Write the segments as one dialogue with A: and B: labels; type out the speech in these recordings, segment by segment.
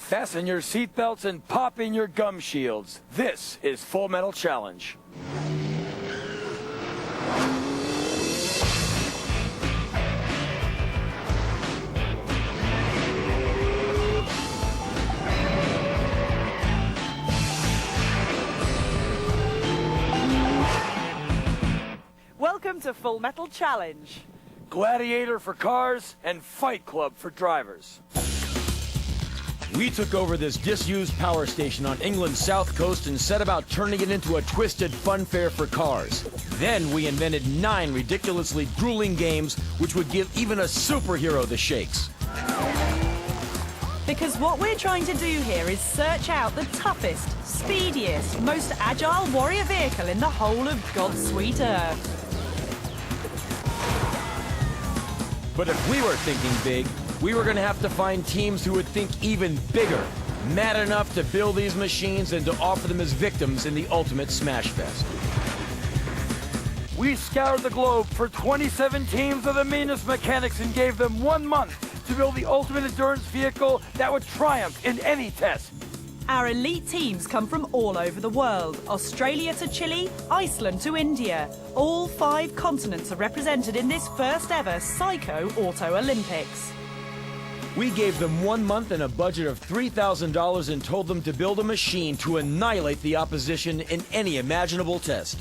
A: Fasten your seatbelts and pop in your gum shields. This is Full Metal Challenge.
B: Welcome to Full Metal Challenge.
A: Gladiator for cars and Fight Club for drivers.
C: We took over this disused power station on England's south coast and set about turning it into a twisted fun fair for cars. Then we invented 9 ridiculously grueling games which would give even a superhero the shakes.
B: Because what we're trying to do here is search out the toughest, speediest, most agile warrior vehicle in the whole of God's sweet earth.
C: But if we were thinking big, we were going to have to find teams who would think even bigger, mad enough to build these machines and to offer them as victims in the ultimate smash fest.
A: We scoured the globe for 27 teams of the meanest mechanics and gave them 1 month to build the ultimate endurance vehicle that would triumph in any test.
B: Our elite teams come from all over the world, Australia to Chile, Iceland to India. All 5 continents are represented in this first ever Psycho Auto Olympics.
C: We gave them 1 month and a budget of $3,000 and told them to build a machine to annihilate the opposition in any imaginable test.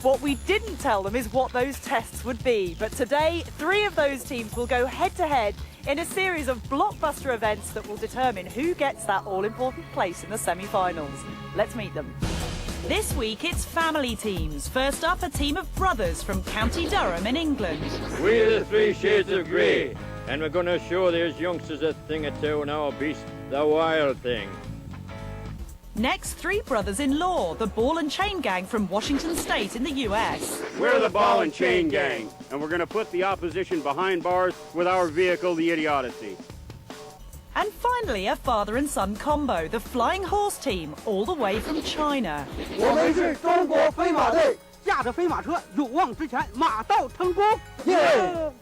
B: What we didn't tell them is what those tests would be, but today 3 of those teams will go head-to-head in a series of blockbuster events that will determine who gets that all-important place in the semi-finals. Let's meet them. This week it's family teams. First up, a team of brothers from County Durham in England.
D: We're the 3 Shades of Grey, and we're going to show these youngsters a thing or two on our beast, the Wild Thing.
B: Next, 3 brothers-in-law, the Ball and Chain Gang from Washington State in the US.
E: We're the Ball and Chain Gang, and we're going to put the opposition behind bars with our vehicle, the Idiocy.
B: And finally, a father and son combo, the Flying Horse team, all the way from China.
F: 我们是中国飞马队，驾着飞马车，勇往直前，马到成功。耶！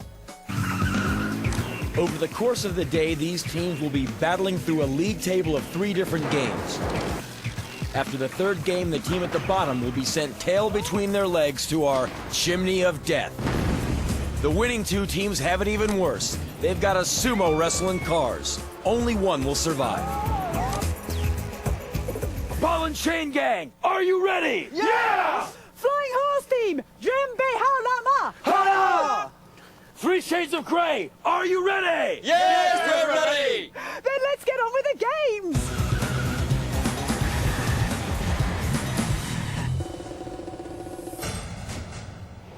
C: Over the course of the day, these teams will be battling through a league table of 3 different games. After the 3rd game, the team at the bottom will be sent tail between their legs to our Chimney of Death. The winning 2 teams have it even worse. They've got a sumo wrestling cars. Only one will survive.
A: Ball and Chain Gang, are you ready? Yeah!
B: Flying Horse team, Jumbe Haolama!
A: Ha! 3 Shades of Grey, are you ready?
D: Yes, we're ready!
B: Then let's get on with the games!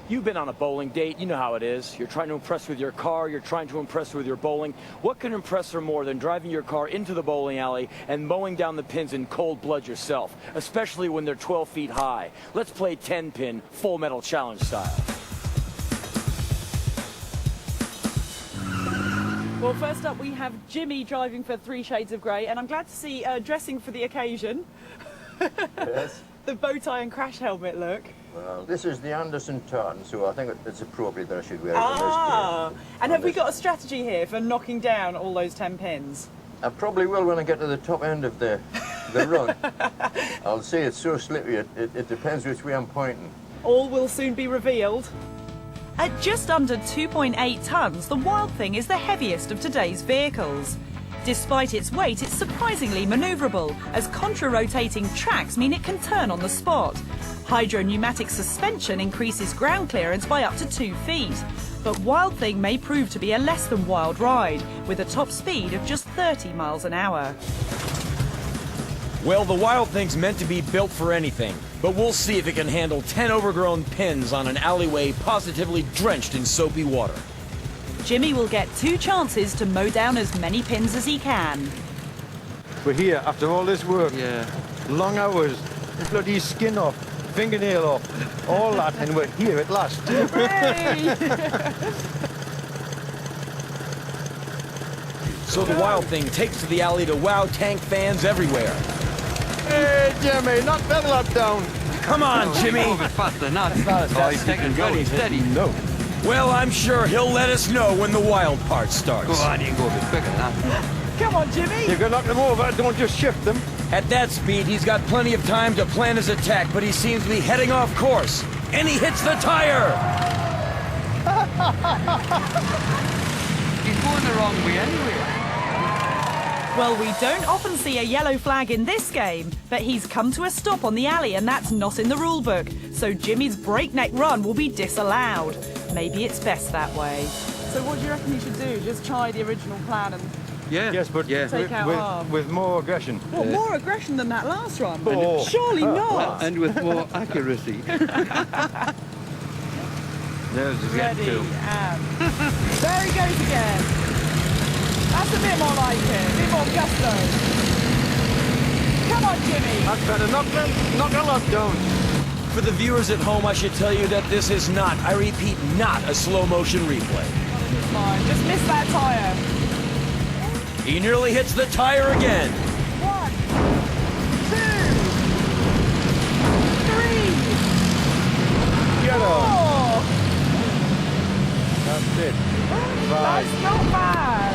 A: You've been on a bowling date, you know how it is. You're trying to impress with your car, you're trying to impress with your bowling. What can impress her more than driving your car into the bowling alley and mowing down the pins in cold blood yourself, especially when they're 12 feet high? Let's play 10-pin Full Metal Challenge style.
B: Well, first up we have Jimmy driving for 3 Shades of Grey, and I'm glad to see dressing for the occasion.
G: Yes.
B: The bow tie and crash helmet look.
G: Well, this is the Anderson turn, so I think it's appropriate that I should wear it on this game.
B: And have we got a strategy here for knocking down all those 10 pins?
G: I probably will when I get to the top end of the run. I'll say it's so slippery, it depends which way I'm pointing.
B: All will soon be revealed. At just under 2.8 tons, the Wild Thing is the heaviest of today's vehicles. Despite its weight, it's surprisingly manoeuvrable, as contra-rotating tracks mean it can turn on the spot. Hydro-pneumatic suspension increases ground clearance by up to 2 feet. But Wild Thing may prove to be a less than wild ride, with a top speed of just 30 miles an hour.
C: Well, the Wild Thing's meant to be built for anything, but we'll see if it can handle 10 overgrown pins on an alleyway positively drenched in soapy water.
B: Jimmy will get 2 chances to mow down as many pins as he can.
H: We're here after all this work.
F: Yeah.
H: Long hours, bloody skin off, fingernail off, all that, and we're here at last.
C: So the Wild Thing takes to the alley to wow tank fans everywhere.
H: Hey, Jimmy, knock that lot down.
C: Come on, Jimmy.
F: faster, not fast. That's taking very steady.
H: No.
C: Well, I'm sure he'll let us know when the wild part starts.
F: Go on, you go a bit quicker than that.
B: Come on, Jimmy.
H: You can knock them over, don't just shift them.
C: At that speed, he's got plenty of time to plan his attack, but he seems to be heading off course. And he hits the tire!
F: He's going the wrong way anyway.
B: Well, we don't often see a yellow flag in this game, but he's come to a stop on the alley and that's not in the rule book. So Jimmy's breakneck run will be disallowed. Maybe it's best that way.
I: So what do you reckon you should do? Just try the original plan and
H: Yes, but
I: Take out half.
H: with more aggression.
I: what, more aggression than that last run?
H: Oh.
I: Surely not.
F: And with more accuracy.
H: There's the
I: Ready and there he goes again. That's a bit more like it, a bit more gusto. Come on, Jimmy.
H: That's better. Knock a lot down.
C: For the viewers at home, I should tell you that this is not, I repeat, not a slow motion replay.
I: It's fine. Just miss that tyre.
C: He nearly hits the tire again.
I: 1, 2, 3,
H: Get
I: 4.
H: on. That's it.
I: That's not bad.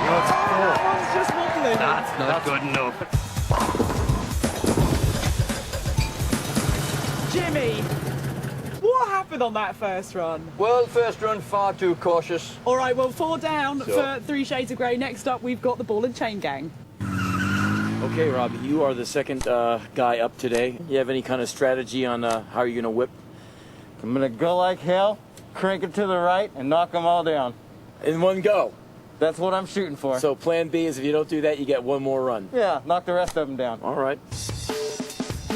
H: That's
I: That one's just wobbling.
F: That's not good enough.
I: Jimmy, what happened on that first run?
G: Well, first run far too cautious.
I: All right, well, 4 down
G: Sure.
I: for 3 Shades of Grey. Next up, we've got the Ball and Chain Gang.
A: Okay, Robbie, you are the second guy up today. You have any kind of strategy on how you're going to whip?
J: I'm gonna go like hell, crank it to the right, and knock them all down.
A: In one go.
J: That's what I'm shooting for.
A: So plan B is if you don't do that, you get one more run.
J: Yeah, knock the rest of them down.
A: All right.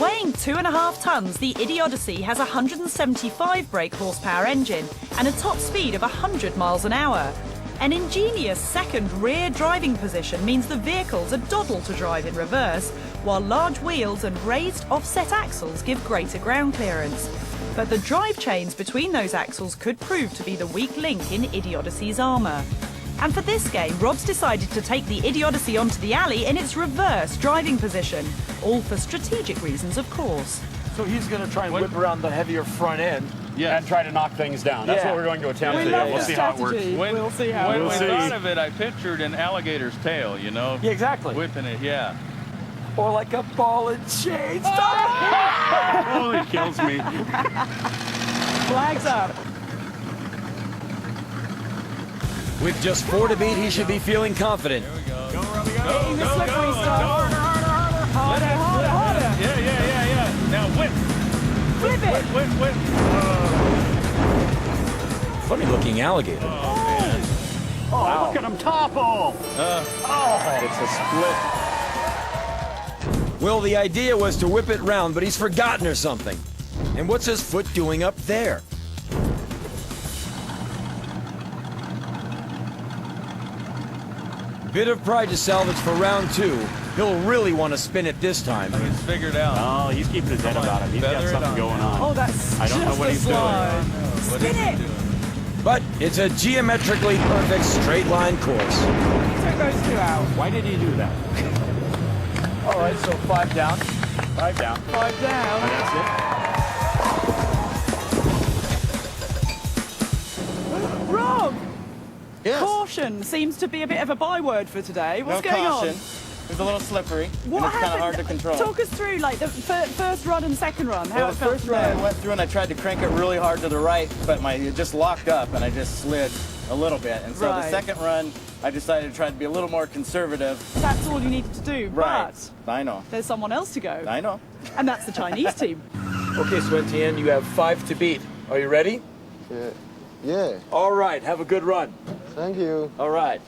B: Weighing 2.5 tons, the Idiocy has a 175 brake horsepower engine and a top speed of 100 miles an hour. An ingenious second rear driving position means the vehicle's a doddle to drive in reverse, while large wheels and raised offset axles give greater ground clearance. But the drive chains between those axles could prove to be the weak link in Idiocy's armour. And for this game, Rob's decided to take the Idiocy onto the alley in its reverse driving position, all for strategic reasons, of course.
A: So he's going to try and whip around the heavier front end.
E: And try to knock things down. That's what we're going to attempt to do. We'll see how it works.
I: We'll see how it
K: When
I: works.
K: we thought of it, I pictured an alligator's tail, you know?
A: Yeah, exactly.
K: Whipping it, yeah.
A: Or like a ball and chain.
E: Oh, he kills me.
I: Flags up.
C: With just 4 to beat, he should be feeling confident.
I: Hitting the slippery stuff. Harder, harder, harder.
K: Yeah. Now whip.
I: Flip it.
K: Whip.
C: Funny looking alligator.
E: Oh, look at him topple.
A: It's a split.
C: Well, the idea was to whip it round, but he's forgotten or something. And what's his foot doing up there? Bit of pride to salvage for round 2. He'll really want to spin it this time.
K: It's figured out.
E: Oh, he's keeping his head about him. He's got
K: Feather it
E: something
K: on.
E: going on.
I: Oh, that's
E: I don't know
I: just
E: what
I: a
E: he's doing.
I: slide.
K: What
I: Spin
K: is he
I: it.
K: doing?
C: But it's a geometrically perfect straight line course.
I: Took those 2 out.
E: Why did he do that?
A: All right, so 5 down. 5 down.
I: 5 down.
E: And that's
I: Rob,
J: Yes.
I: caution seems to be a bit of a byword for today. What's
J: No
I: going
J: caution.
I: on?
J: It's a little slippery.
I: What
J: and it's kind of
I: happened?
J: hard to control.
I: Talk us through like the first run and second run. How
J: Well,
I: it
J: the
I: felt
J: first
I: from
J: run I
I: there.
J: went through and I tried to crank it really hard to the right, but it just locked up and I just slid a little bit. And so
I: Right.
J: the second run, I decided to try to be a little more conservative.
I: That's all you needed to do.
J: Right.
I: But
J: I know.
I: there's someone else to go,
J: I know.
I: and that's the Chinese team.
A: Okay, so Etienne, you have 5 to beat. Are you ready?
H: Yeah.
A: All right, have a good run.
H: Thank you.
A: All right.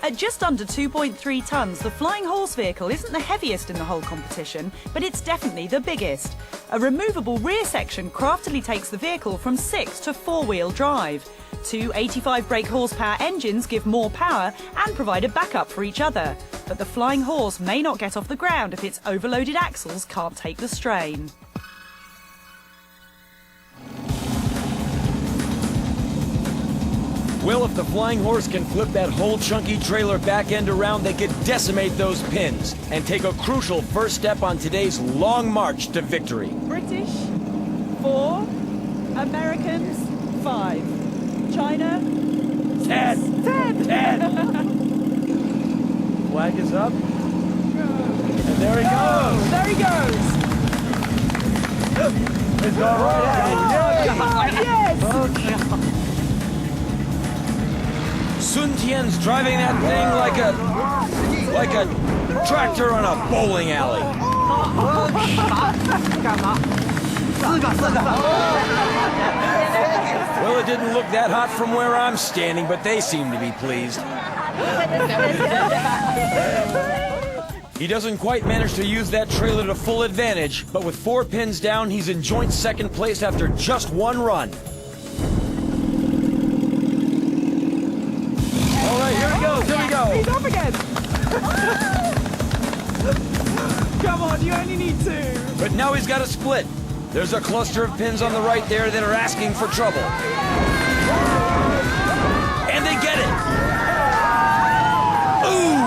B: At just under 2.3 tons, the Flying Horse vehicle isn't the heaviest in the whole competition, but it's definitely the biggest. A removable rear section craftily takes the vehicle from 6 to 4-wheel drive. 2 85 brake horsepower engines give more power and provide a backup for each other. But the Flying Horse may not get off the ground if its overloaded axles can't take the strain.
C: Well, if the Flying Horse can flip that whole chunky trailer back end around, they could decimate those pins and take a crucial first step on today's long march to victory.
I: British, 4. Americans, 5. China,
A: 10.
I: 10.
C: flag is up. And there he goes.
I: There he goes.
C: It's going right ahead.
I: Oh, yes.
C: Sun Tian's driving that thing like a tractor on a bowling alley. Well, it didn't look that hot from where I'm standing, but they seem to be pleased. He doesn't quite manage to use that trailer to full advantage, but with 4 pins down, he's in joint second place after just 1 run. All right, here he goes, here we go.
I: He's up again. Come on, you only need 2.
C: But now he's got a split. There's a cluster of pins on the right there that are asking for trouble. And they get it. Ooh!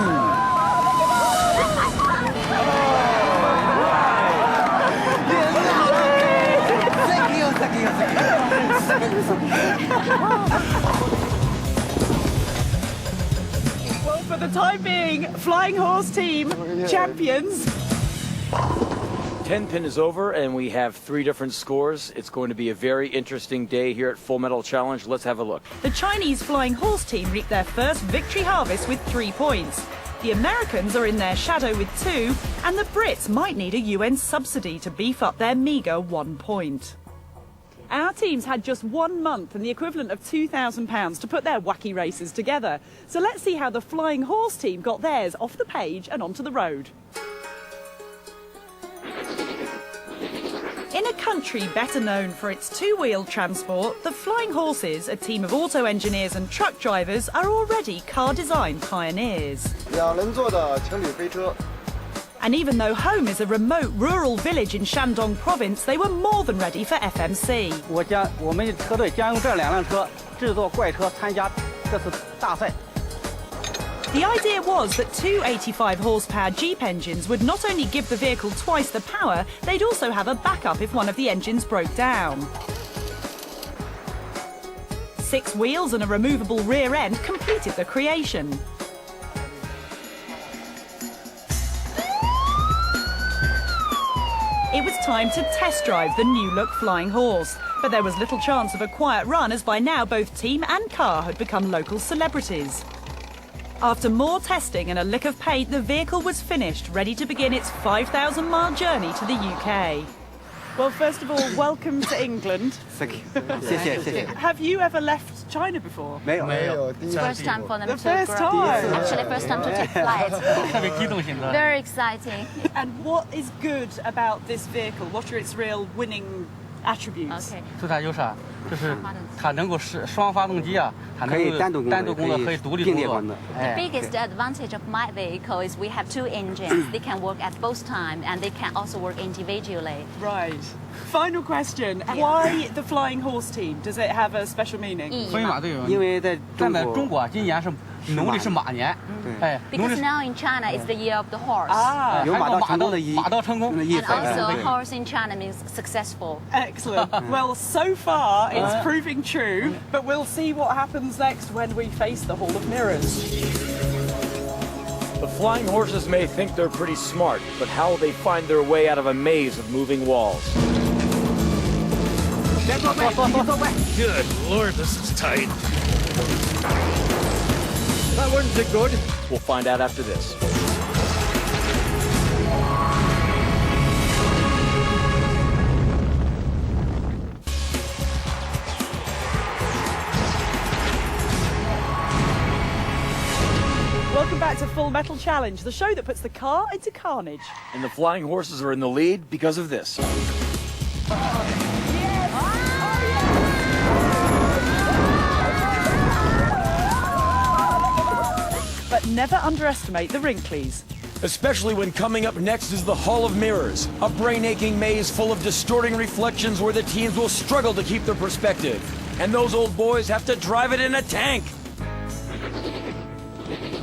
I: Well, for the time being, Flying Horse Team champions.
A: 10 pin is over, and we have 3 different scores. It's going to be a very interesting day here at Full Metal Challenge. Let's have a look.
B: The Chinese Flying Horse team reaped their first victory harvest with 3 points. The Americans are in their shadow with 2, and the Brits might need a UN subsidy to beef up their meagre 1 point.
I: Our teams had just 1 month and the equivalent of £2,000 to put their wacky races together. So let's see how the Flying Horse team got theirs off the page and onto the road.
B: In a country better known for its 2-wheeled transport, the Flying Horses, a team of auto engineers and truck drivers, are already car design pioneers.
L: 2人座的情侣飞车。
B: And even though home is a remote rural village in Shandong province, they were more than ready for FMC.
F: 我们车队将用这2辆车制作怪车参加这次大赛。
B: The idea was that 2 85-horsepower Jeep engines would not only give the vehicle twice the power, they'd also have a backup if one of the engines broke down. 6 wheels and a removable rear end completed the creation. It was time to test drive the new-look Flying Horse, but there was little chance of a quiet run as by now both team and car had become local celebrities. After more testing and a lick of paint, the vehicle was finished, ready to begin its 5,000-mile journey to the UK.
I: Well, first of all, welcome to England.
F: Thank you. 谢谢谢谢。
I: Have you ever left China before?
F: 没有。
M: First time for them
I: The
M: to
I: first
M: grow.
I: time.
M: Actually, first time to take flight. Very exciting.
I: And what is good about this vehicle? What are its real winning attributes?
M: Okay.
N: 最大优势啊，就是它能够双发动机啊，它能够单独工作，可以独立工作。
M: The biggest advantage of my vehicle is we have 2 engines. They can work at both times and they can also work individually.
I: Right. Final question. Why the Flying Horse team? Does it have a special meaning?
N: 飞马队有，
F: 因为在
N: 站在中国今年是农历是马年，哎，农
M: Because
N: 历
M: now in China it's the year of the horse.
I: 啊，
F: 有马到成功的意义。
N: 马到成功。
M: And also horse in China means successful.
I: Excellent. Well, so far it's proving true, but we'll see what happens next when we face the Hall of Mirrors.
A: The Flying Horses may think they're pretty smart, but how will they find their way out of a maze of moving walls?
K: Good Lord, this is tight.
D: That wasn't so good.
A: We'll find out after this.
I: Welcome back to Full Metal Challenge, the show that puts the car into carnage.
A: And the Flying Horses are in the lead because of this.
I: But never underestimate the Wrinklies.
C: Especially when coming up next is the Hall of Mirrors, a brain-aching maze full of distorting reflections where the teams will struggle to keep their perspective. And those old boys have to drive it in a tank.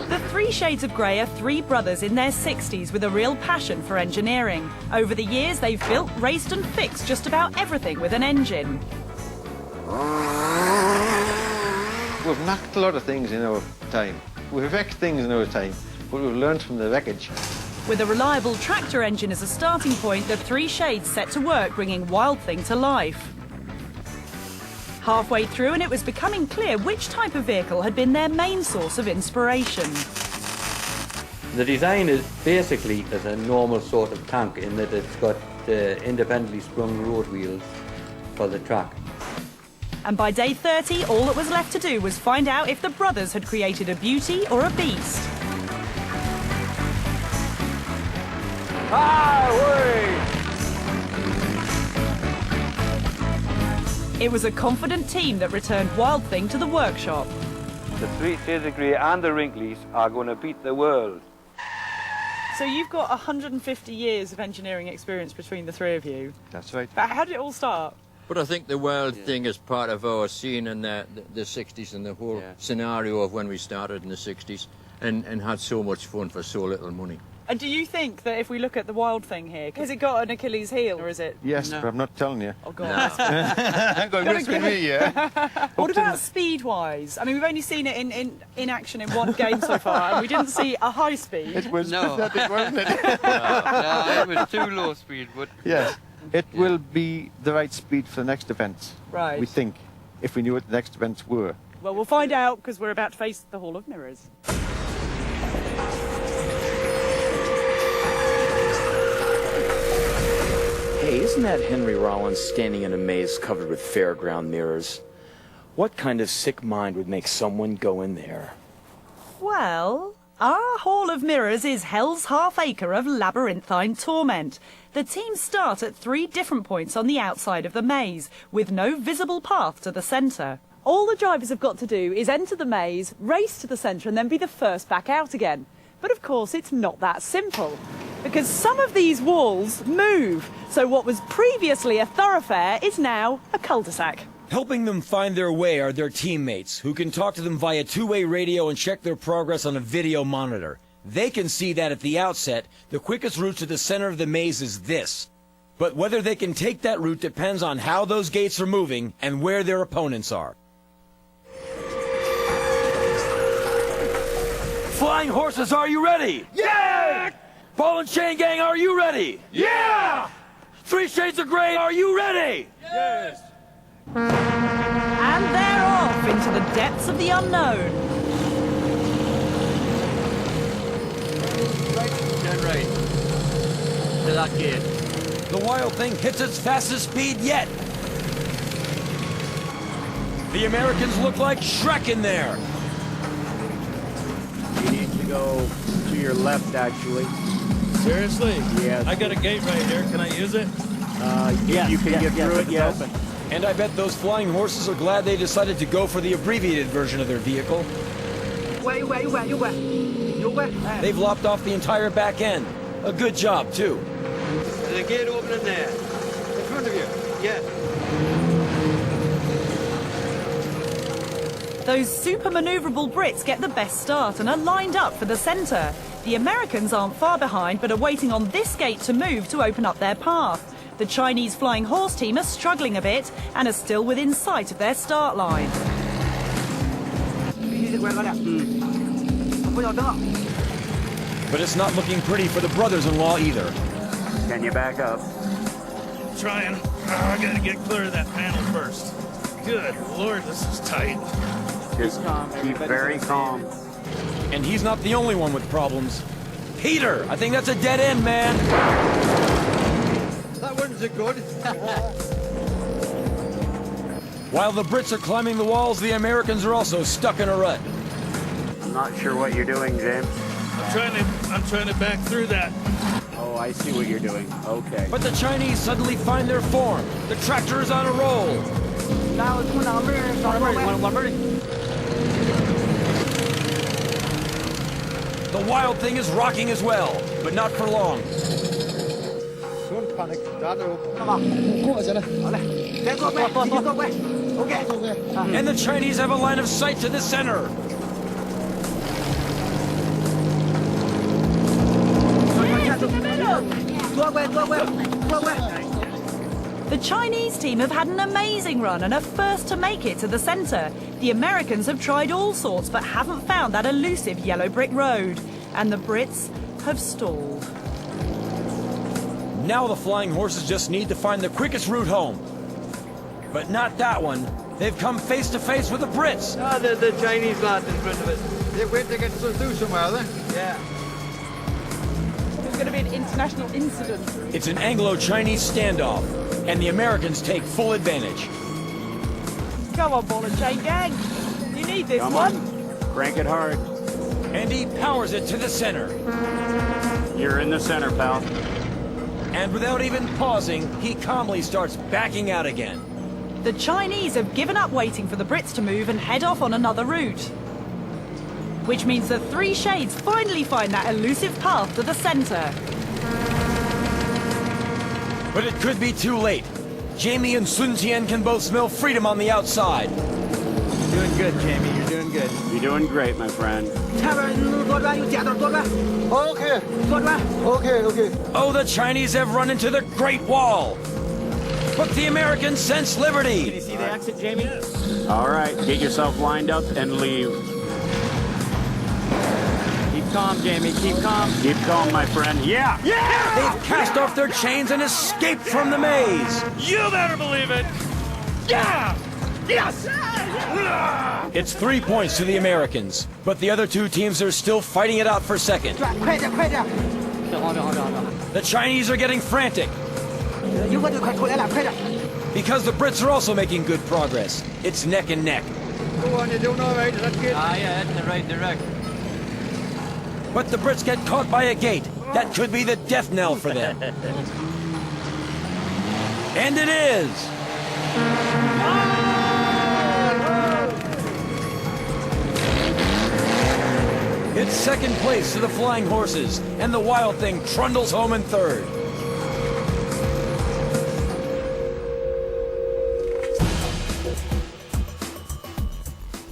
B: The 3 Shades of Grey are 3 brothers in their 60s with a real passion for engineering. Over the years, they've built, raced and fixed just about everything with an engine.
G: We've knocked a lot of things in our time. We've wrecked things in our time.
H: what we've learned from the wreckage.
B: With a reliable tractor engine as a starting point, the three shades set to work bringing Wild Thing to life. Halfway through, and it was becoming clear which type of vehicle had been their main source of inspiration.
N: The design is basically as a normal sort of tank in that it's got independently sprung road wheels for the track.
B: And by day 30, all that was left to do was find out if the brothers had created a beauty or a beast. It was a confident team that returned Wild Thing to the workshop.
H: The 3 Shades of Grey and the Wrinklies are going to beat the world.
I: So you've got 150 years of engineering experience between the three of you.
H: That's right.
I: But how did it all start?
D: But I think the Wild Thing is part of our scene in the 60s and the whole scenario of when we started in the 60s and had so much fun for so little money.
I: And do you think that if we look at the Wild Thing here, has it got an Achilles heel or is it?
H: Yes, but I'm not telling you.
I: Oh, God.
H: Got risk with me, yeah?
I: What about speed-wise? I mean, we've only seen it in action in one game so far, and we didn't see a high speed.
H: It was
N: No.
H: pathetic, wasn't it?
N: No, it was too low speed, but...
H: Yes. It will be the right speed for the next events.
I: Right.
H: We think, if we knew what the next events were.
I: Well, we'll find out because we're about to face the Hall of Mirrors.
A: Hey, isn't that Henry Rollins standing in a maze covered with fairground mirrors? What kind of sick mind would make someone go in there?
B: Well, our Hall of Mirrors is hell's half-acre of labyrinthine torment. The teams start at 3 different points on the outside of the maze, with no visible path to the centre.
I: All the drivers have got to do is enter the maze, race to the centre, and then be the first back out again. But of course, it's not that simple, because some of these walls move. So what was previously a thoroughfare is now a cul-de-sac.
C: Helping them find their way are their teammates, who can talk to them via two-way radio and check their progress on a video monitor. They can see that at the outset, the quickest route to the center of the maze is this. But whether they can take that route depends on how those gates are moving and where their opponents are.
A: Flying Horses, are you ready? Yeah! Ball and Chain Gang, are you ready? Yeah! 3 Shades of Grey, are you ready?
K: Yes!
B: And they're off into the depths of the unknown.
D: Turn right. To that gate.
C: The Wild Thing hits its fastest speed yet. The Americans look like Shrek in there.
L: You need to go to your left, actually.
K: Seriously?
L: Yes.
K: I got a gate right here. Can I use it?
L: Yes, you can get through it, yes. Open.
C: And I bet those Flying Horses are glad they decided to go for the abbreviated version of their vehicle. They've lopped off the entire back end. A good job, too.
N: There's a gate opening there. In front of you. Yeah.
B: Those super manoeuvrable Brits get the best start and are lined up for the centre. The Americans aren't far behind, but are waiting on this gate to move to open up their path. The Chinese Flying Horse team are struggling a bit and are still within sight of their start line.
C: But it's not looking pretty for the brothers-in-law either.
L: Can you back up?
K: Trying. I gotta get clear of that panel first. Good Lord, this is tight.
L: Just keep very calm.
C: And he's not the only one with problems. Peter, I think that's a dead end, man.
N: That wasn't so good.
C: While the Brits are climbing the walls, the Americans are also stuck in a rut.
L: I'm not sure what you're doing, James.
K: I'm trying to back through that.
L: Oh, I see what you're doing. Okay.
C: But the Chinese suddenly find their form. The tractor is on a roll. The Wild Thing is rocking as well, but not for long.
H: Don't panic.
C: And the Chinese have a line of sight to the center.
B: The Chinese team have had an amazing run and are first to make it to the centre. The Americans have tried all sorts but haven't found that elusive yellow brick road. and the Brits have stalled.
C: Now the Flying Horses just need to find the quickest route home. But not that one. They've come face to face with the Brits.
N: Oh, the Chinese lads in front of us.
H: They wait to get through somewhere, then?
N: Yeah.
I: There's going to be an international incident.
C: It's an Anglo-Chinese standoff, and the Americans take full advantage.
I: Come on, Ball and Chain Gang. You need this
L: Come
I: one.
L: on. Crank it hard.
C: And he powers it to the center.
L: You're in the center, pal.
C: And without even pausing, he calmly starts backing out again.
B: The Chinese have given up waiting for the Brits to move and head off on another route. Which means the three shades finally find that elusive path to the center.
C: But it could be too late. Jamie and Sun Tian can both smell freedom on the outside.
J: You're doing good, Jamie. You're doing good.
L: You're doing great, my friend.
H: Okay.
C: Oh, the Chinese have run into the Great Wall. But the Americans sense liberty.
J: Can you see the exit, Jamie?
L: All right, get yourself lined up and leave.
J: Keep calm, Jamie. Keep calm.
L: Keep calm, my friend. Yeah!
C: They've cast off their chains and escaped from the maze.
K: You better believe it. Yeah! Yes!
C: It's 3 points to the Americans, but the other two teams are still fighting it out for second. The Chinese are getting frantic. Because the Brits are also making good progress. It's neck and neck.
H: Go on, you're doing all right. That's good.
N: Ah, yeah, in the right direction.
C: But the Brits get caught by a gate. That could be the death knell for them. And it is! It's second place to the Flying Horses, and the Wild Thing trundles home in third.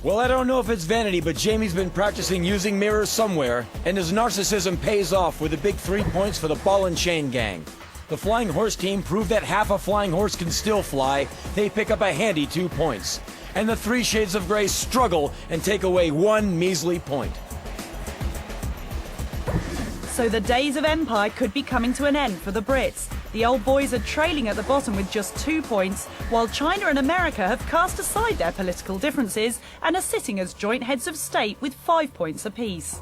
C: Well, I don't know if it's vanity, but Jamie's been practicing using mirrors somewhere, and his narcissism pays off with the big 3 points for the Ball and Chain Gang. The Flying Horse team proved that half a Flying Horse can still fly. They pick up a handy 2 points. And the Three Shades of Grey struggle and take away 1 measly point.
B: So the days of empire could be coming to an end for the Brits. The old boys are trailing at the bottom with just 2 points, while China and America have cast aside their political differences and are sitting as joint heads of state with 5 points apiece.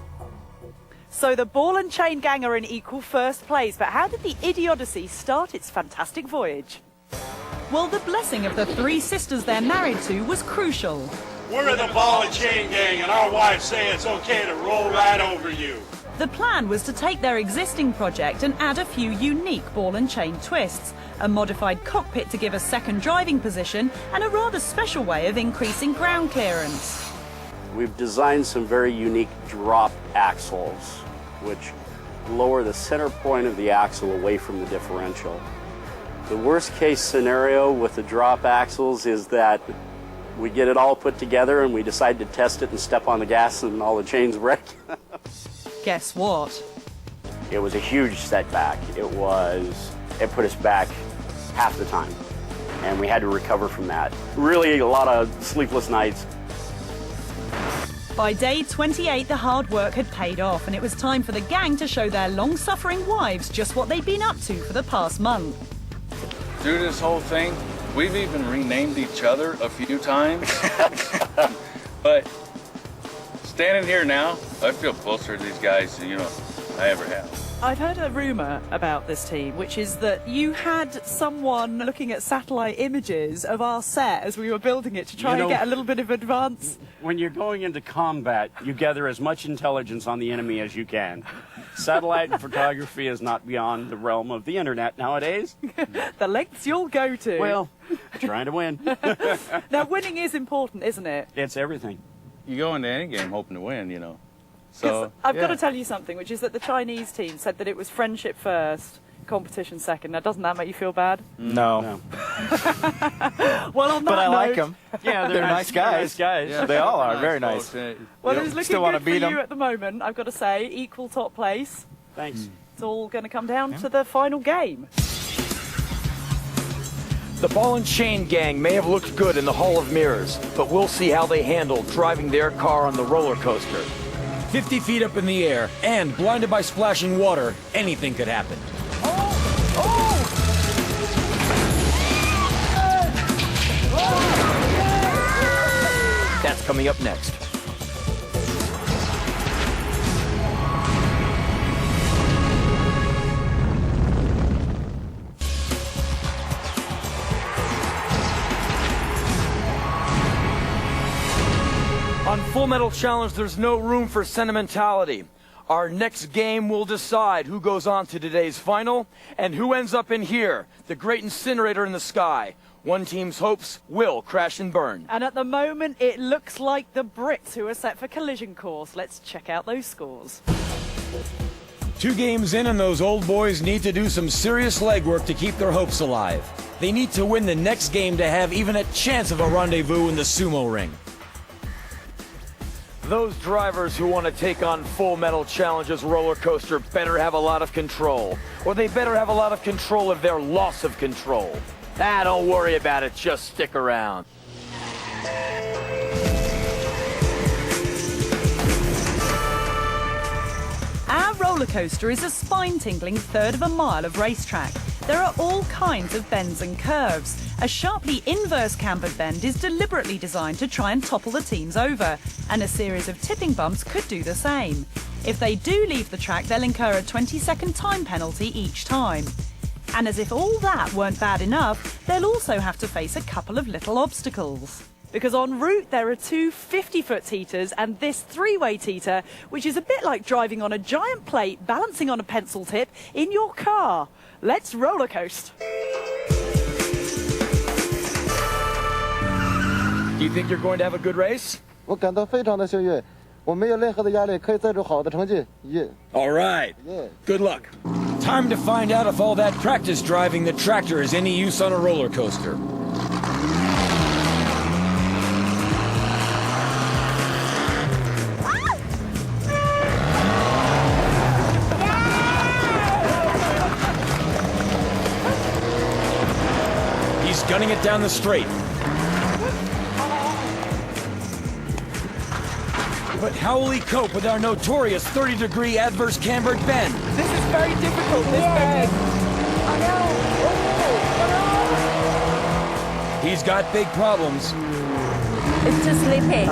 I: So the Ball and Chain Gang are in equal first place, but how did the Idiocy start its fantastic voyage?
B: Well, the blessing of the three sisters they're married to was crucial.
K: We're the Ball and Chain Gang, and our wives say it's okay to roll right over you.
B: The plan was to take their existing project and add a few unique ball and chain twists, a modified cockpit to give a second driving position, and a rather special way of increasing ground clearance.
L: We've designed some very unique drop axles, which lower the center point of the axle away from the differential. The worst case scenario with the drop axles is that we get it all put together and we decide to test it and step on the gas and all the chains break.
B: Guess what?
L: It was a huge setback. It put us back half the time, and we had to recover from that. Really a lot of sleepless nights.
B: By day 28, the hard work had paid off, and it was time for the gang to show their long-suffering wives just what they'd been up to for the past month.
O: Through this whole thing, we've even renamed each other a few times. But standing here now, I feel closer to these guys than I ever have.
I: I've heard a rumour about this team, which is that you had someone looking at satellite images of our set as we were building it to try and get a little bit of advance.
L: When you're going into combat, you gather as much intelligence on the enemy as you can. Satellite photography is not beyond the realm of the internet nowadays.
I: The lengths you'll go to.
L: Well, trying to win.
I: Now, winning is important, isn't it?
L: It's everything.
O: You go into any game hoping to win, So
I: I've got to tell you something, which is that the Chinese team said that it was friendship first, competition second. Now, doesn't that make you feel bad?
J: No.
I: Well, on that
J: but I
I: note,
J: like them. Yeah, they're nice guys.
O: Yeah.
J: They all are very nice.
I: Well, it's looking
J: Still want to
I: good for
J: beat
I: you
J: them.
I: at the moment, I've got to say. Equal top place.
L: Thanks.
I: It's all going to come down to the final game.
A: The Ball and Chain Gang may have looked good in the Hall of Mirrors, but we'll see how they handle driving their car on the roller coaster.
C: 50 feet up in the air, and blinded by splashing water, anything could happen.
A: That's coming up next. On Full Metal Challenge, there's no room for sentimentality. Our next game will decide who goes on to today's final and who ends up in here, the great incinerator in the sky. One team's hopes will crash and burn.
I: And at the moment, it looks like the Brits who are set for collision course. Let's check out those scores.
C: 2 games in, and those old boys need to do some serious legwork to keep their hopes alive. They need to win the next game to have even a chance of a rendezvous in the sumo ring.
A: Those drivers who want to take on Full Metal Challenge's roller coaster better have a lot of control, or they better have a lot of control of their loss of control. Don't worry about it, just stick around.
B: Our roller coaster is a spine-tingling third of a mile of racetrack. There are all kinds of bends and curves. A sharply inverse cambered bend is deliberately designed to try and topple the teams over, and a series of tipping bumps could do the same. If they do leave the track, they'll incur a 20-second time penalty each time. And as if all that weren't bad enough, they'll also have to face a couple of little obstacles.
I: Because en route there are 2 50-foot teeters and this 3-way teeter, which is a bit like driving on a giant plate balancing on a pencil tip in your car. Let's roller coast.
A: Do you think you're going to have a good race?
H: 我感到非常的幸运，我没有任何的压力，可以赛出好的成绩。
C: All right. Good luck. Time to find out if all that practice driving the tractor is any use on a roller coaster. He's gunning it down the straight. But how will he cope with our notorious 30-degree adverse cambered bend?
I: This is very difficult, this bend.
C: He's got big problems.
M: It's too sleepy.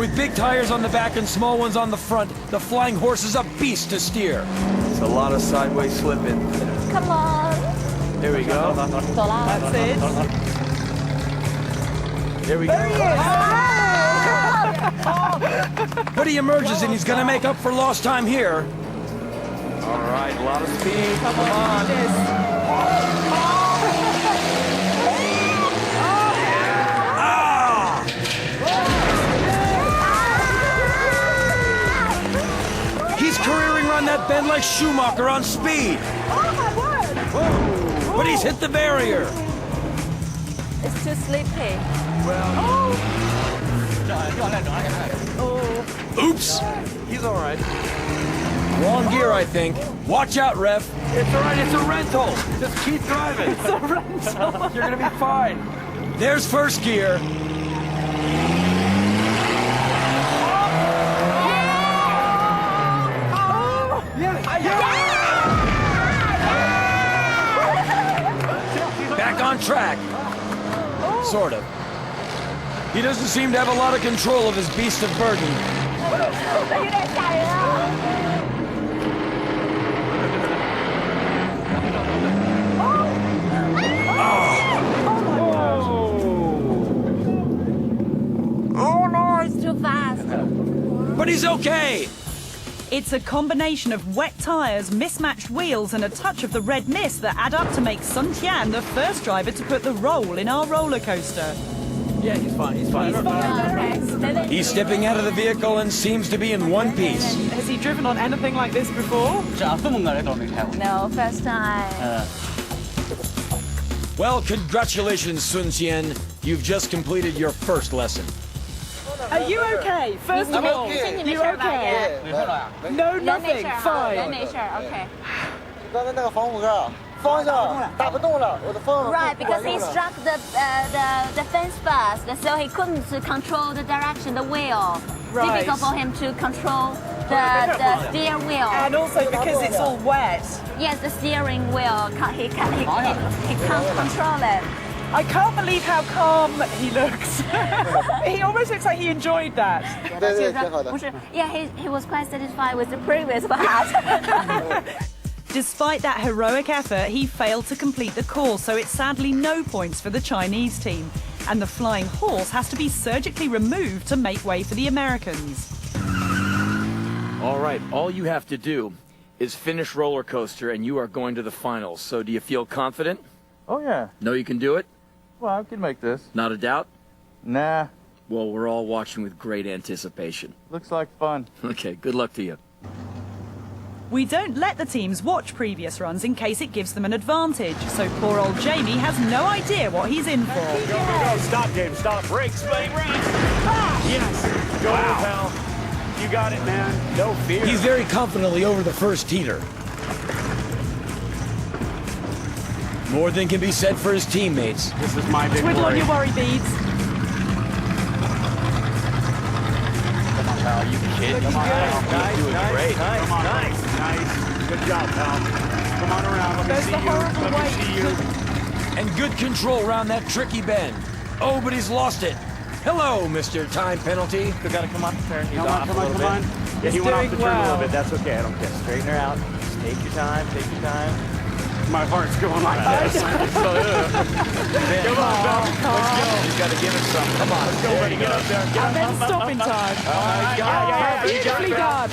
C: With big tires on the back and small ones on the front, the flying horse is a beast to steer.
A: It's a lot of sideways slipping.
M: Come on.
A: Here we go.
I: That's it.
A: Here we go.
I: There he is.
C: But he emerges and he's going to make up for lost time here.
A: All right, a lot of speed. Come on.
C: He's careering around that bend like Schumacher on speed.
I: Oh my word!
C: But he's hit the barrier.
M: It's too sleepy.
C: Oops.
A: He's all right.
C: Wrong gear, I think. Watch out, ref.
A: It's all right. It's a rental. Just keep driving.
I: It's a rental.
A: You're going to be fine.
C: There's first gear. Back on track. Sort of. He doesn't seem to have a lot of control of his beast of burden.
M: Oh no, it's too fast.
C: But he's okay.
B: It's a combination of wet tyres, mismatched wheels and a touch of the red mist that add up to make Sun Tian the first driver to put the roll in our roller coaster.
A: Yeah, he's fine. He's fine.
C: He's stepping out of the vehicle and seems to be in one piece.
I: Has he driven on anything like this before?
M: No, first time.
C: Well, congratulations, Sun Tian. You've just completed your first lesson.
I: Are you okay? First of all, you okay? No, nothing.
M: No
I: Fine.
M: nature, okay.
H: 刚才那个防护盖放下，打不动了，我的风。
M: Right, because he struck the fence first, so he couldn't control the direction, the wheel.
I: Right.
M: Difficult for him to control the steering wheel.
B: And also because it's all wet.
M: Yes, the steering wheel. He can't control it.
B: I can't believe how calm he looks. He almost looks like he enjoyed that.
M: Yeah, he was quite satisfied with the previous part.
B: Despite that heroic effort, he failed to complete the course, so it's sadly no points for the Chinese team. And the flying horse has to be surgically removed to make way for the Americans.
A: All right, all you have to do is finish roller coaster and you are going to the finals. So do you feel confident?
H: Oh, yeah.
A: Know you can do it?
H: Well, I can make this.
A: Not a doubt?
H: Nah.
A: Well, we're all watching with great anticipation.
H: Looks like fun.
A: Okay, good luck to you.
B: We don't let the teams watch previous runs in case it gives them an advantage, so poor old Jamie has no idea what he's in for.
E: Go, go, go. Stop, James. Stop. Brakes, buddy, brakes. Ah, yes. Go, pal. You got it, man. No fear.
C: He's very confidently over the first heater. More than can be said for his teammates.
E: This is my big
B: Twiddle on
E: worry.
B: your worry beads.
A: Come on, pal. You kid. Come on, pal. You're doing great.
E: Come on, nice. Good job, pal. Come on around. Let me see you. Let me see you.
C: And good control around that tricky bend. Oh, but he's lost it. Hello, Mr. Time Penalty.
J: Still got to come off the turn. He's
E: Come
J: off
E: on,
J: a
E: come on,
J: little
E: come
J: bit.
E: on. Yeah, he went off the turn a little bit. That's okay. I don't care.
J: Straighten her out. Just take your time. Take your time.
E: My heart's going like this. Come on, pal. Let's go.
A: You got to give it some. Come on.
E: Let's go, buddy. Get up there. Get
B: And then stop in time. Beautifully done.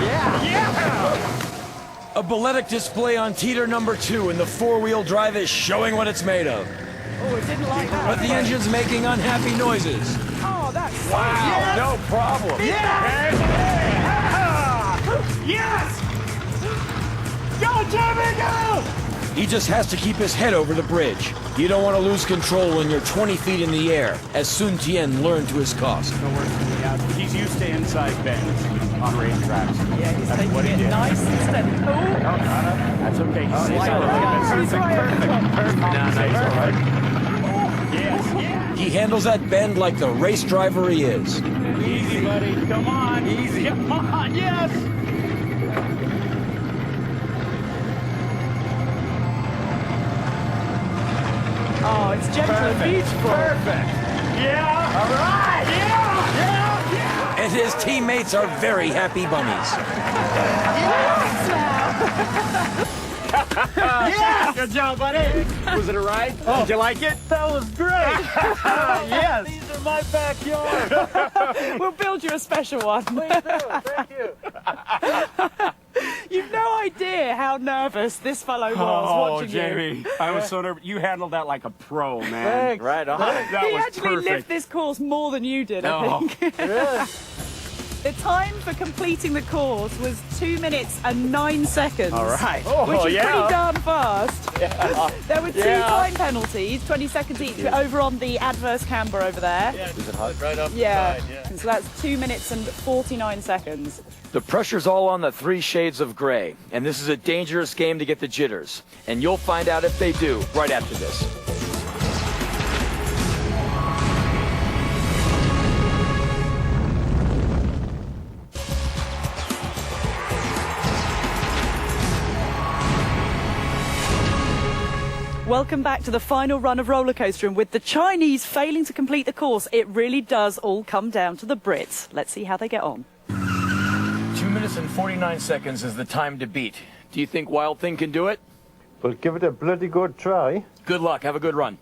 E: Yeah.
C: A balletic display on teeter number 2, and the four-wheel drive is showing what it's made of.
B: Oh, it didn't like that.
C: But the engine's making unhappy noises.
B: Oh, that's
A: Wow, no problem.
E: Yeah. Yes. Go, Jimmy, go.
C: He just has to keep his head over the bridge. You don't want to lose control when you're 20 feet in the air, as Sun Tian learned to his cost.
E: No worse than the out. He's used to inside bends on racetracks.
B: Yeah, he's
E: That's
B: taking
E: what he
B: it
E: did.
B: nice and steady. Oh,
E: That's okay. He's Yes.
C: He handles that bend like the race driver he is.
E: Easy, buddy. Come on. Easy. Come on. Yes.
B: oh, it's gentle and beautiful.
E: Perfect. Yeah. All right. Yeah.
C: And his teammates are very happy bunnies.
E: Yeah. Good job, buddy. Was it a ride? Did you like it?
J: That was great.
E: Yes.
J: These are my backyard.
B: We'll build you a special one.
J: Please do. Thank you.
B: You've no idea how nervous this fellow was
E: Oh,
B: watching
E: Jamie,
B: you.
E: I was so nervous. You handled that like a pro, man.
J: Thanks.
A: Right on.
E: That
B: He
E: was
B: actually lived
E: perfect.
B: this course more than you did, I
E: Oh.
B: think.
J: Really?
B: The time for completing the course was 2 minutes and 9 seconds.
E: All right.
B: Which is
E: yeah.
B: pretty darn fast. There were 2 time penalties, 20 seconds each, over on the adverse camber over there.
J: Is it hot? Right off
B: Yeah.
J: the side, yeah.
B: So that's 2 minutes and 49 seconds.
A: The pressure's all on the 3 shades of gray, and this is a dangerous game to get the jitters. And you'll find out if they do right after this.
B: Welcome back to the final run of Roller Coaster, and with the Chinese failing to complete the course, it really does all come down to the Brits. Let's see how they get on.
A: 2 minutes and 49 seconds is the time to beat. Do you think Wild Thing can do it?
H: But give it a bloody good try.
A: Good luck. Have a good run.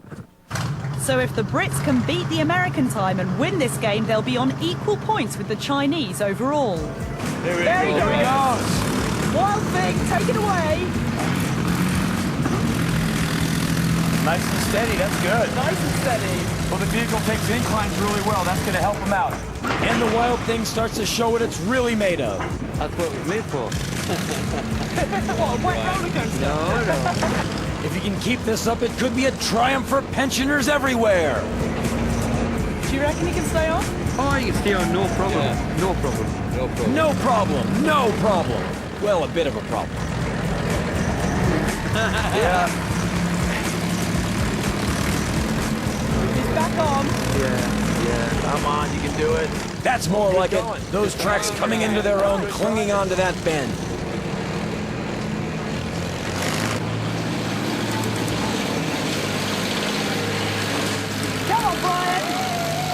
B: So if the Brits can beat the American time and win this game, they'll be on equal points with the Chinese overall. There he goes. Wild Thing, take it away.
A: Nice and steady. That's good.
B: Nice and steady.
A: Well, the vehicle takes inclines really well. That's going to help him out.
C: And the Wild Thing starts to show what it's really made of.
N: That's what we're made for.
B: What, a wet roller coaster?
N: No.
C: If he can keep this up, it could be a triumph for pensioners everywhere.
B: Do you reckon he can stay on?
N: Oh, you can stay on, no problem.
C: Yeah.
N: No problem. No problem.
C: No problem. No problem. Well, a bit of a problem.
B: He's back on.
N: Yeah.
A: Yeah, come on, you can do it.
C: That's more like it.
A: going.
C: Those tracks coming into their own, clinging onto that bend.
I: Come on, Brian!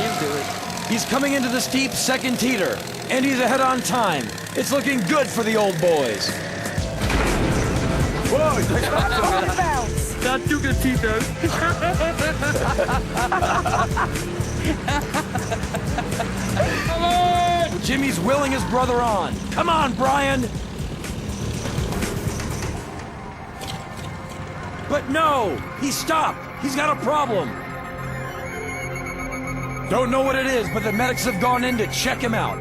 A: He'll do it.
C: He's coming into the steep second teeter, and he's ahead on time. It's looking good for the old boys.
A: Whoa!
I: Bounce!
K: Not too good, Tito.
C: Jimmy's willing his brother on. Come on, Brian! But no! He stopped! He's got a problem! Don't know what it is, but the medics have gone in to check him out.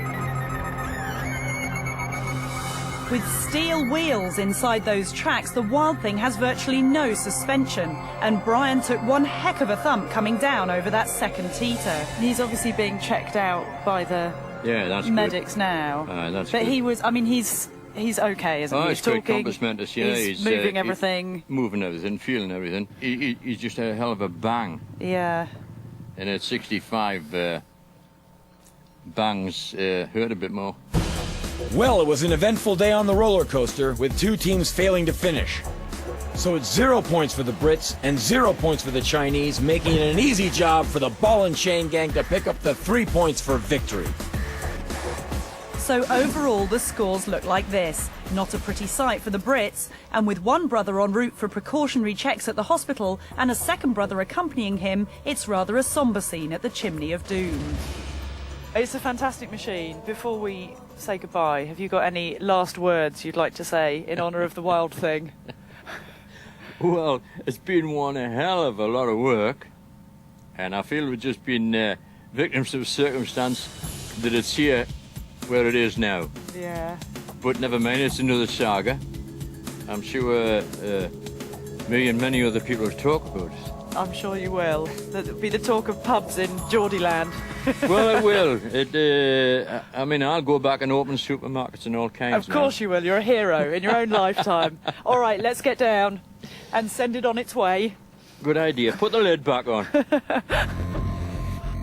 B: With steel wheels inside those tracks, the Wild Thing has virtually no suspension, and Brian took one heck of a thump coming down over that second teeter. He's obviously being checked out by the
D: that's
B: medics
D: good.
B: now.
D: That's
B: but
D: good.
B: he was, I mean, he's okay, isn't he?
D: Oh,
B: He's
D: it's great
B: talking,
D: compass, yeah.
B: he's moving everything.
D: Moving everything, feeling everything. He's just a hell of a bang.
B: Yeah.
D: And at 65, bangs hurt a bit more.
C: Well, it was an eventful day on the roller coaster, with two teams failing to finish. So it's 0 points for the Brits and 0 points for the Chinese, making it an easy job for the Ball and Chain gang to pick up the 3 points for victory.
B: So overall, the scores look like this. Not a pretty sight for the Brits, and with one brother en route for precautionary checks at the hospital and a second brother accompanying him, it's rather a somber scene at the Chimney of Doom.
I: It's a fantastic machine. Before we say goodbye, have you got any last words you'd like to say in honour of the Wild Thing?
D: Well, it's been one hell of a lot of work, and I feel we've just been victims of circumstance that it's here where it is now.
I: Yeah.
D: But never mind, it's another saga. I'm sure me and many other people will talk about it.
I: I'm sure you will. That'll be the talk of pubs in Geordieland.
D: Well, it will. I mean, I'll go back and open supermarkets and all kinds.
I: Of course you will. You're a hero in your own lifetime. All right, let's get down and send it on its way.
D: Good idea. Put the lid back on.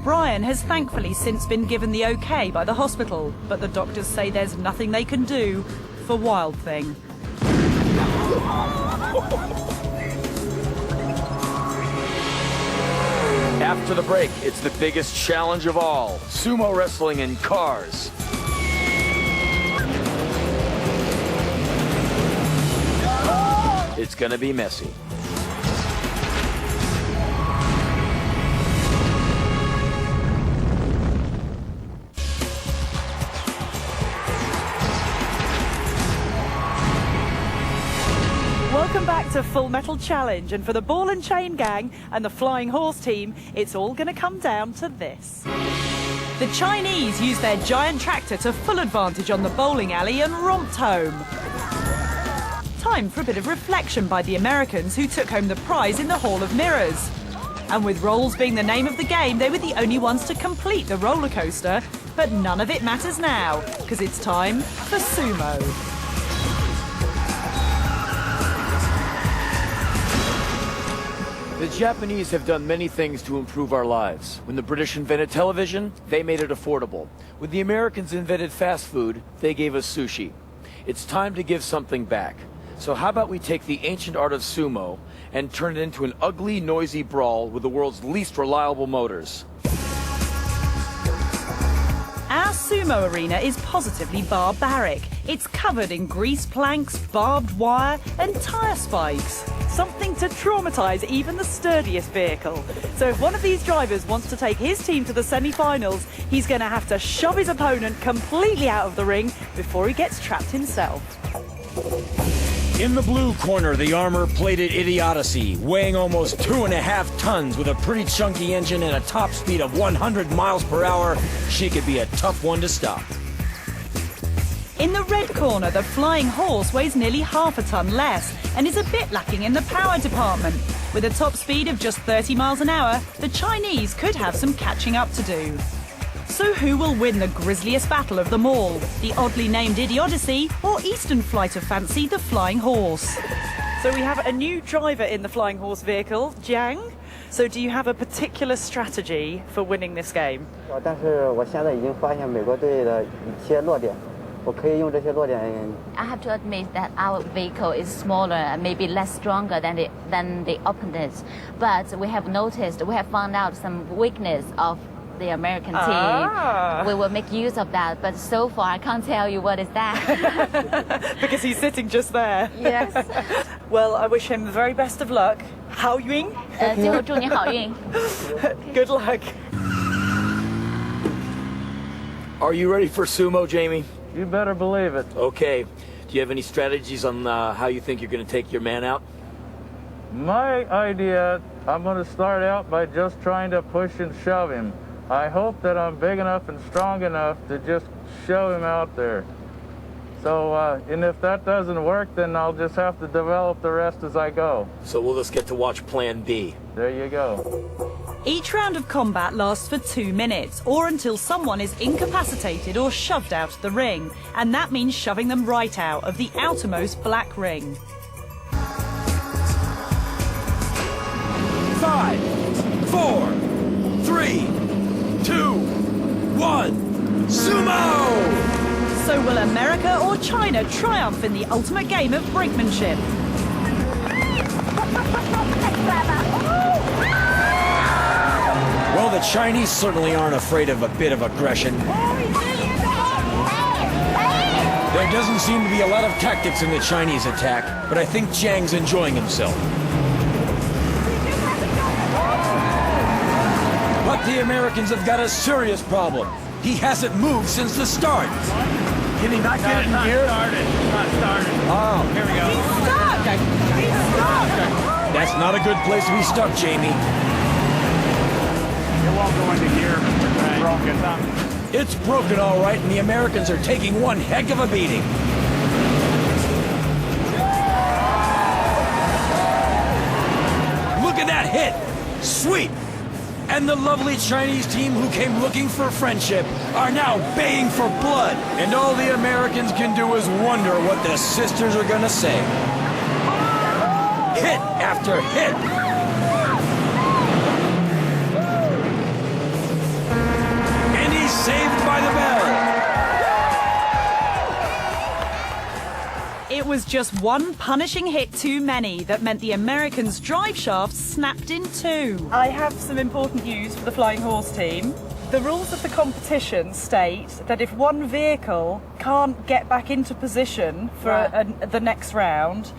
B: Brian has thankfully since been given the OK by the hospital, but the doctors say there's nothing they can do for Wild Thing.
A: After the break, it's the biggest challenge of all. Sumo wrestling in cars. It's gonna be messy.
I: Welcome back to Full Metal Challenge, and for the Ball and Chain gang and the Flying Horse team, it's all going to come down to this.
B: The Chinese used their giant tractor to full advantage on the bowling alley and romped home. Time for a bit of reflection by the Americans, who took home the prize in the Hall of Mirrors. And with rolls being the name of the game, they were the only ones to complete the roller coaster, but none of it matters now, because it's time for sumo.
A: The Japanese have done many things to improve our lives. When the British invented television, they made it affordable. When the Americans invented fast food, they gave us sushi. It's time to give something back. So how about we take the ancient art of sumo and turn it into an ugly, noisy brawl with the world's least reliable motors?
B: Our sumo arena is positively barbaric. It's covered in grease planks, barbed wire and tyre spikes. Something to traumatise even the sturdiest vehicle. So if one of these drivers wants to take his team to the semi-finals, he's going to have to shove his opponent completely out of the ring before he gets trapped himself.
C: In the blue corner, the armor-plated Idiocy, weighing almost 2.5 tons with a pretty chunky engine and a top speed of 100 miles per hour, she could be a tough one to stop.
B: In the red corner, the Flying Horse weighs nearly half a ton less and is a bit lacking in the power department. With a top speed of just 30 miles an hour, the Chinese could have some catching up to do. So who will win the grisliest battle of them all? The oddly named Idiocy or Eastern Flight of Fancy, the Flying Horse?
I: So we have a new driver in the Flying Horse vehicle, Jiang.
B: So do you have a particular strategy for winning this game?
F: 但是我现在已经发现美国队的一些弱点，我可以用这些弱点。
M: I have to admit that our vehicle is smaller and maybe less stronger than the opponents, but we have found out some weakness of the American team. We will make use of that, but so far I can't tell you what is that.
B: Because he's sitting just there.
M: Yes.
B: Well, I wish him the very best of luck. 好运。
M: 最后祝你好运。
B: Good luck.
A: Are you ready for sumo, Jamie?
J: You better believe it.
A: Okay. Do you have any strategies on how you think you're going to take your man out?
J: My idea, I'm going to start out by just trying to push and shove him. I hope that I'm big enough and strong enough to just shove him out there. So, and if that doesn't work, then I'll just have to develop the rest as I go.
A: So we'll just get to watch Plan B.
J: There you go.
B: Each round of combat lasts for 2 minutes, or until someone is incapacitated or shoved out of the ring, and that means shoving them right out of the outermost black ring.
C: 5, 4, 3, 2, 1, sumo!
B: So will America or China triumph in the ultimate game of brinkmanship?
C: Well, the Chinese certainly aren't afraid of a bit of aggression. There doesn't seem to be a lot of tactics in the Chinese attack, but I think Jiang's enjoying himself. But the Americans have got a serious problem. He hasn't moved since the start.
E: Can he not get in here? Not started.
C: Oh.
E: Here we go.
C: He's stuck! That's not a good place to be stuck, Jamie.
E: It won't go into gear. It's broken.
C: It's broken all right, and the Americans are taking one heck of a beating. Look at that hit! Sweet! And the lovely Chinese team who came looking for friendship are now baying for blood. And all the Americans can do is wonder what the sisters are gonna say. Hit after hit. And he's saved by the bell.
B: It was just one punishing hit too many that meant the Americans' drive shafts snapped in two. I have some important news for the Flying Horse team. The rules of the competition state that if one vehicle can't get back into position for the next round,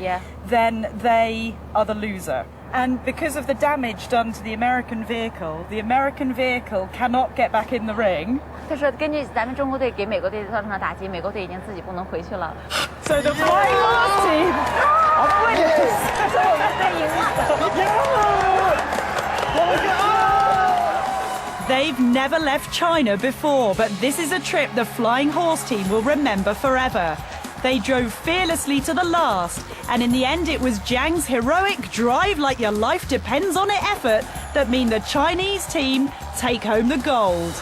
B: then they are the loser. And because of the damage done to the American vehicle cannot get back in the ring.
M: 他说根据咱们中国队给美国队造成的打击，美国队已经自己不能回去了。
B: So the Flying Horse team are winners.
M: 所以我们队赢了。
B: They've never left China before, but this is a trip the Flying Horse team will remember forever. They drove fearlessly to the last, and in the end it was Jiang's heroic drive like your life depends on it effort that mean the Chinese team take home the gold.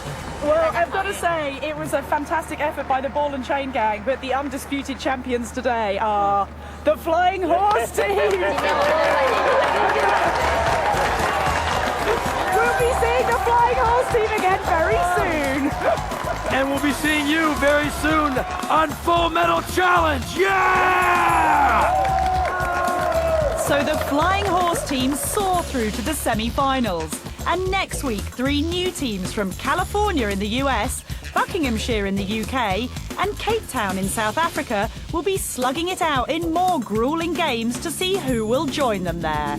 B: Well, I've got to say, it was a fantastic effort by the Ball and Chain gang, but the undisputed champions today are the Flying Horse team! We'll be seeing the Flying Horse team again very soon!
C: And we'll be seeing you very soon on Full Metal Challenge! Yeah!
B: So the Flying Horse team soar through to the semi-finals. And next week, 3 new teams from California in the US, Buckinghamshire in the UK, and Cape Town in South Africa will be slugging it out in more grueling games to see who will join them there.